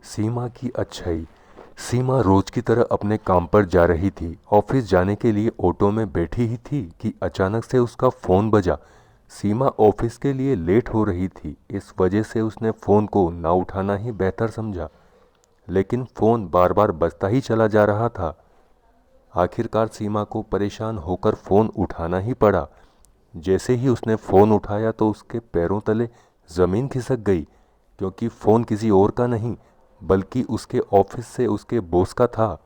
सीमा की अच्छाई। सीमा रोज की तरह अपने काम पर जा रही थी। ऑफिस जाने के लिए ऑटो में बैठी ही थी कि अचानक से उसका फ़ोन बजा। सीमा ऑफिस के लिए लेट हो रही थी, इस वजह से उसने फ़ोन को ना उठाना ही बेहतर समझा। लेकिन फ़ोन बार बार बजता ही चला जा रहा था। आखिरकार सीमा को परेशान होकर फ़ोन उठाना ही पड़ा। जैसे ही उसने फ़ोन उठाया तो उसके पैरों तले ज़मीन खिसक गई, क्योंकि फ़ोन किसी और का नहीं बल्कि उसके ऑफिस से उसके बॉस का था,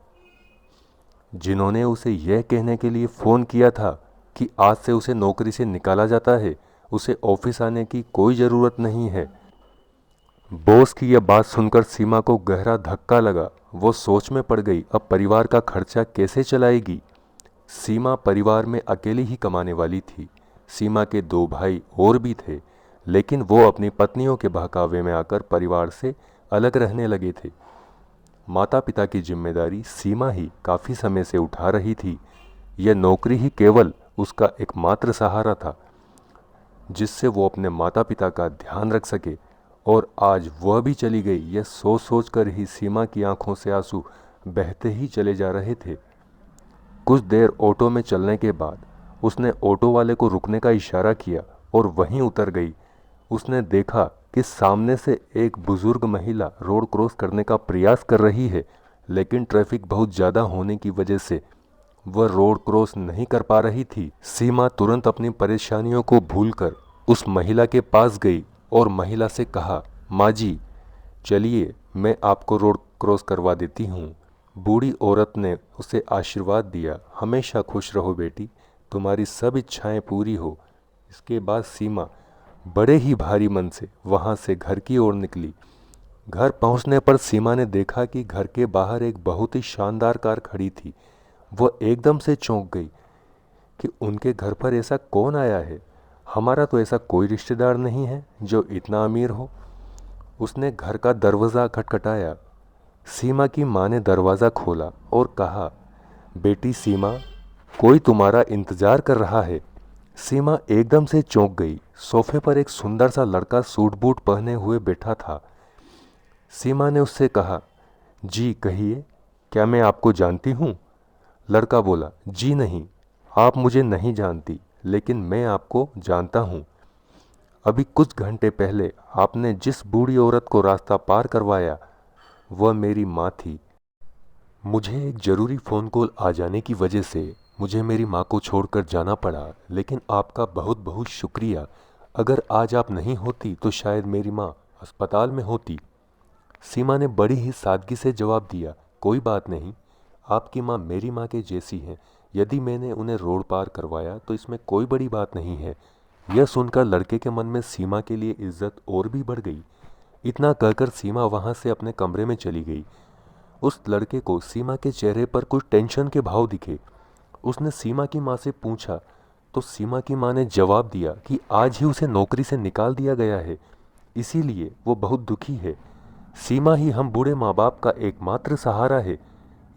जिन्होंने उसे यह कहने के लिए फ़ोन किया था कि आज से उसे नौकरी से निकाला जाता है, उसे ऑफिस आने की कोई ज़रूरत नहीं है। बॉस की यह बात सुनकर सीमा को गहरा धक्का लगा। वो सोच में पड़ गई, अब परिवार का खर्चा कैसे चलाएगी। सीमा परिवार में अकेली ही कमाने वाली थी। सीमा के दो भाई और भी थे, लेकिन वो अपनी पत्नियों के बहकावे में आकर परिवार से अलग रहने लगे थे। माता पिता की जिम्मेदारी सीमा ही काफ़ी समय से उठा रही थी। यह नौकरी ही केवल उसका एकमात्र सहारा था, जिससे वो अपने माता पिता का ध्यान रख सके। और आज वह भी चली गई। यह सोच सोच कर ही सीमा की आंखों से आंसू बहते ही चले जा रहे थे। कुछ देर ऑटो में चलने के बाद उसने ऑटो वाले को रुकने का इशारा किया और वहीं उतर गई। उसने देखा कि सामने से एक बुजुर्ग महिला रोड क्रॉस करने का प्रयास कर रही है, लेकिन ट्रैफिक बहुत ज़्यादा होने की वजह से वह रोड क्रॉस नहीं कर पा रही थी। सीमा तुरंत अपनी परेशानियों को भूलकर उस महिला के पास गई और महिला से कहा, माँ जी, चलिए मैं आपको रोड क्रॉस करवा देती हूँ। बूढ़ी औरत ने उसे आशीर्वाद दिया, हमेशा खुश रहो बेटी, तुम्हारी सब इच्छाएं पूरी हो। इसके बाद सीमा बड़े ही भारी मन से वहाँ से घर की ओर निकली। घर पहुँचने पर सीमा ने देखा कि घर के बाहर एक बहुत ही शानदार कार खड़ी थी। वह एकदम से चौंक गई कि उनके घर पर ऐसा कौन आया है। हमारा तो ऐसा कोई रिश्तेदार नहीं है जो इतना अमीर हो। उसने घर का दरवाज़ा खटखटाया। सीमा की माँ ने दरवाज़ा खोला और कहा, बेटी सीमा, कोई तुम्हारा इंतज़ार कर रहा है। सीमा एकदम से चौंक गई। सोफे पर एक सुंदर सा लड़का सूट बूट पहने हुए बैठा था। सीमा ने उससे कहा, जी कहिए, क्या मैं आपको जानती हूँ? लड़का बोला, जी नहीं, आप मुझे नहीं जानती, लेकिन मैं आपको जानता हूँ। अभी कुछ घंटे पहले आपने जिस बूढ़ी औरत को रास्ता पार करवाया, वह मेरी माँ थी। मुझे एक ज़रूरी फ़ोन कॉल आ जाने की वजह से मुझे मेरी माँ को छोड़कर जाना पड़ा, लेकिन आपका बहुत बहुत शुक्रिया। अगर आज आप नहीं होती तो शायद मेरी माँ अस्पताल में होती। सीमा ने बड़ी ही सादगी से जवाब दिया, कोई बात नहीं, आपकी माँ मेरी माँ के जैसी हैं। यदि मैंने उन्हें रोड पार करवाया तो इसमें कोई बड़ी बात नहीं है। यह सुनकर लड़के के मन में सीमा के लिए इज्जत और भी बढ़ गई। इतना कहकर सीमा वहाँ से अपने कमरे में चली गई। उस लड़के को सीमा के चेहरे पर कुछ टेंशन के भाव दिखे। उसने सीमा की माँ से पूछा तो सीमा की माँ ने जवाब दिया कि आज ही उसे नौकरी से निकाल दिया गया है, इसीलिए वो बहुत दुखी है। सीमा ही हम बूढ़े माँ बाप का एकमात्र सहारा है।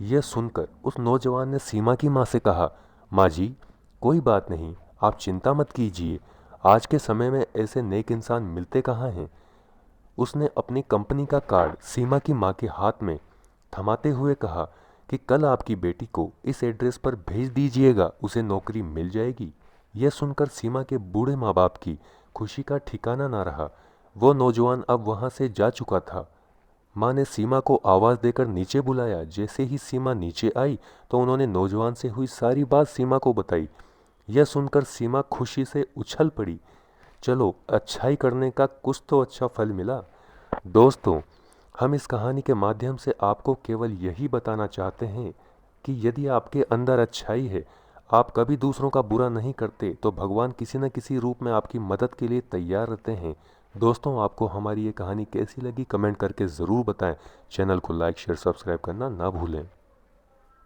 यह सुनकर उस नौजवान ने सीमा की माँ से कहा, माँ जी, कोई बात नहीं, आप चिंता मत कीजिए, आज के समय में ऐसे नेक इंसान मिलते कहाँ हैं। उसने अपनी कंपनी का कार्ड सीमा की माँ के हाथ में थमाते हुए कहा कि कल आपकी बेटी को इस एड्रेस पर भेज दीजिएगा, उसे नौकरी मिल जाएगी। यह सुनकर सीमा के बूढ़े माँ बाप की खुशी का ठिकाना ना रहा। वो नौजवान अब वहाँ से जा चुका था। माँ ने सीमा को आवाज़ देकर नीचे बुलाया। जैसे ही सीमा नीचे आई तो उन्होंने नौजवान से हुई सारी बात सीमा को बताई। यह सुनकर सीमा खुशी से उछल पड़ी। चलो, अच्छाई करने का कुछ तो अच्छा फल मिला। दोस्तों, हम इस कहानी के माध्यम से आपको केवल यही बताना चाहते हैं कि यदि आपके अंदर अच्छाई है, आप कभी दूसरों का बुरा नहीं करते, तो भगवान किसी न किसी रूप में आपकी मदद के लिए तैयार रहते हैं। दोस्तों, आपको हमारी ये कहानी कैसी लगी कमेंट करके ज़रूर बताएं। चैनल को लाइक शेयर सब्सक्राइब करना ना भूलें।